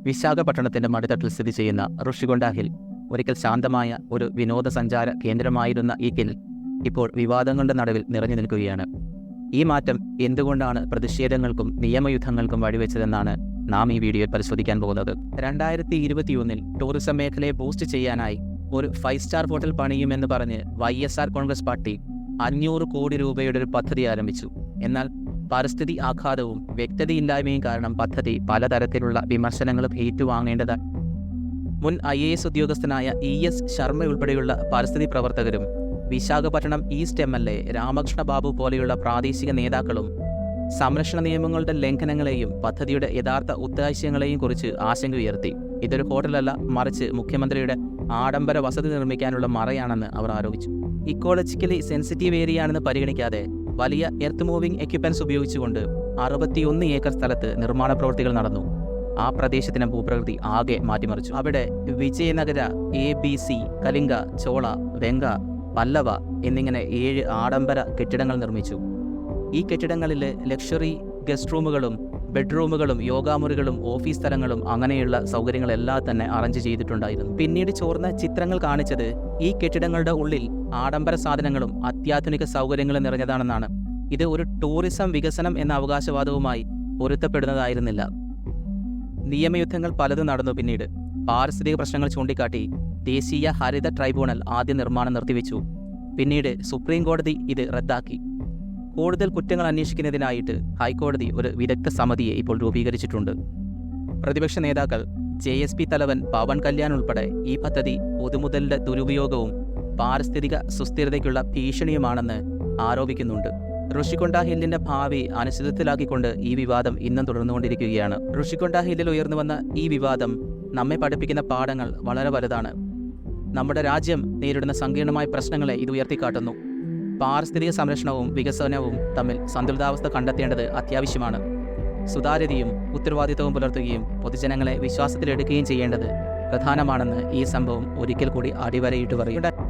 വിശാഖപട്ടണത്തിന്റെ മടിത്തട്ടിൽ സ്ഥിതി ചെയ്യുന്ന ഋഷികൊണ്ട ഹിൽ ഒരിക്കൽ ശാന്തമായ ഒരു വിനോദസഞ്ചാര കേന്ദ്രമായിരുന്ന ഈ ഹിൽ ഇപ്പോൾ വിവാദങ്ങളുടെ നടുവിൽ നിറഞ്ഞു നിൽക്കുകയാണ്. ഈ മാറ്റം എന്തുകൊണ്ടാണ് പ്രതിഷേധങ്ങൾക്കും നിയമയുദ്ധങ്ങൾക്കും വഴിവെച്ചതെന്നാണ് നാം ഈ വീഡിയോയിൽ പരിശോധിക്കാൻ പോകുന്നത്. 2021 ടൂറിസം മേഖലയെ ബൂസ്റ്റ് ചെയ്യാനായി ഒരു 5 സ്റ്റാർ ഹോട്ടൽ പണിയുമെന്ന് പറഞ്ഞ് YSR കോൺഗ്രസ് പാർട്ടി 500 കോടി രൂപയുടെ ഒരു പദ്ധതി ആരംഭിച്ചു. എന്നാൽ പരിസ്ഥിതി ആഘാതവും വ്യക്തതയില്ലായ്മയും കാരണം പദ്ധതി പലതരത്തിലുള്ള വിമർശനങ്ങളും ഏറ്റുവാങ്ങേണ്ടതാണ്. മുൻ IAS ഉദ്യോഗസ്ഥനായ ES ശർമ്മ ഉൾപ്പെടെയുള്ള പരിസ്ഥിതി പ്രവർത്തകരും വിശാഖപട്ടണം ഈസ്റ്റ് MLA രാമകൃഷ്ണ ബാബു പോലെയുള്ള പ്രാദേശിക നേതാക്കളും സംരക്ഷണ നിയമങ്ങളുടെ ലംഘനങ്ങളെയും പദ്ധതിയുടെ യഥാർത്ഥ ഉദ്ദേശ്യങ്ങളെയും കുറിച്ച് ആശങ്ക ഉയർത്തി. ഇതൊരു ഹോട്ടലല്ല, മറിച്ച് മുഖ്യമന്ത്രിയുടെ ആഡംബര വസതി നിർമ്മിക്കാനുള്ള മറയാണെന്ന് അവർ ആരോപിച്ചു. ഇക്കോളജിക്കലി സെൻസിറ്റീവ് ഏരിയയാണെന്ന് പരിഗണിക്കാതെ വലിയ എർത്ത് മൂവിംഗ് എക്യുപ്മെന്റ്സ് ഉപയോഗിച്ചുകൊണ്ട് 61 ഏക്കർ സ്ഥലത്ത് നിർമ്മാണ പ്രവൃത്തികൾ നടന്നു. ആ പ്രദേശത്തിന് ഭൂപ്രകൃതി ആകെ മാറ്റിമറിച്ചു. അവിടെ വിജയനഗര, ABC, കലിംഗ, ചോള, വെങ്ക, പല്ലവ എന്നിങ്ങനെ 7 ആഡംബര കെട്ടിടങ്ങൾ നിർമ്മിച്ചു. ഈ കെട്ടിടങ്ങളിൽ ലക്ഷറി ഗസ്റ്റ് റൂമുകളും ബെഡ്റൂമുകളും യോഗാമുറികളും ഓഫീസ് സ്ഥലങ്ങളും അങ്ങനെയുള്ള സൗകര്യങ്ങളെല്ലാം തന്നെ അറേഞ്ച് ചെയ്തിട്ടുണ്ടായിരുന്നു. പിന്നീട് ചോർന്ന ചിത്രങ്ങൾ കാണിച്ചത് ഈ കെട്ടിടങ്ങളുടെ ഉള്ളിൽ ആഡംബര സാധനങ്ങളും അത്യാധുനിക സൗകര്യങ്ങളും നിറഞ്ഞതാണെന്നാണ്. ഇത് ഒരു ടൂറിസം വികസനം എന്ന അവകാശവാദവുമായി പൊരുത്തപ്പെടുന്നതായിരുന്നില്ല. നിയമയുദ്ധങ്ങൾ പലതും നടന്നു. പിന്നീട് പാരിസ്ഥിതിക പ്രശ്നങ്ങൾ ചൂണ്ടിക്കാട്ടി ദേശീയ ഹരിത ട്രൈബ്യൂണൽ ആദ്യ നിർമ്മാണം നിർത്തിവെച്ചു. പിന്നീട് സുപ്രീം കോടതി ഇത് റദ്ദാക്കി. കൂടുതൽ കുറ്റങ്ങൾ അന്വേഷിക്കുന്നതിനായിട്ട് ഹൈക്കോടതി ഒരു വിദഗ്ധ സമിതിയെ ഇപ്പോൾ രൂപീകരിച്ചിട്ടുണ്ട്. പ്രതിപക്ഷ നേതാക്കൾ JSP തലവൻ പവൻ കല്യാൺ ഉൾപ്പെടെ ഈ പദ്ധതി പൊതുമുതലിന്റെ ദുരുപയോഗവും പാരിസ്ഥിതിക സുസ്ഥിരതയ്ക്കുള്ള ഭീഷണിയുമാണെന്ന് ആരോപിക്കുന്നുണ്ട്. ഋഷികൊണ്ട ഹില്ലിന്റെ ഭാവി അനിശ്ചിതത്വത്തിലാക്കിക്കൊണ്ട് ഈ വിവാദം ഇന്നും തുടർന്നുകൊണ്ടിരിക്കുകയാണ്. ഋഷികൊണ്ട ഹില്ലിൽ ഉയർന്നു വന്ന ഈ വിവാദം നമ്മെ പഠിപ്പിക്കുന്ന പാഠങ്ങൾ വളരെ വലുതാണ്. നമ്മുടെ രാജ്യം നേരിടുന്ന സങ്കീർണമായ പ്രശ്നങ്ങളെ ഇത് ഉയർത്തിക്കാട്ടുന്നു. പാരിസ്ഥിതിക സംരക്ഷണവും വികസനവും തമ്മിൽ സന്തുലിതാവസ്ഥ കണ്ടെത്തേണ്ടത് അത്യാവശ്യമാണ്. സുതാര്യതയും ഉത്തരവാദിത്തവും പുലർത്തുകയും പൊതുജനങ്ങളെ വിശ്വാസത്തിലെടുക്കുകയും ചെയ്യേണ്ടത് പ്രധാനമാണെന്ന് ഈ സംഭവം ഒരിക്കൽ കൂടി അടിവരയിട്ട് പറയുന്നുണ്ട്.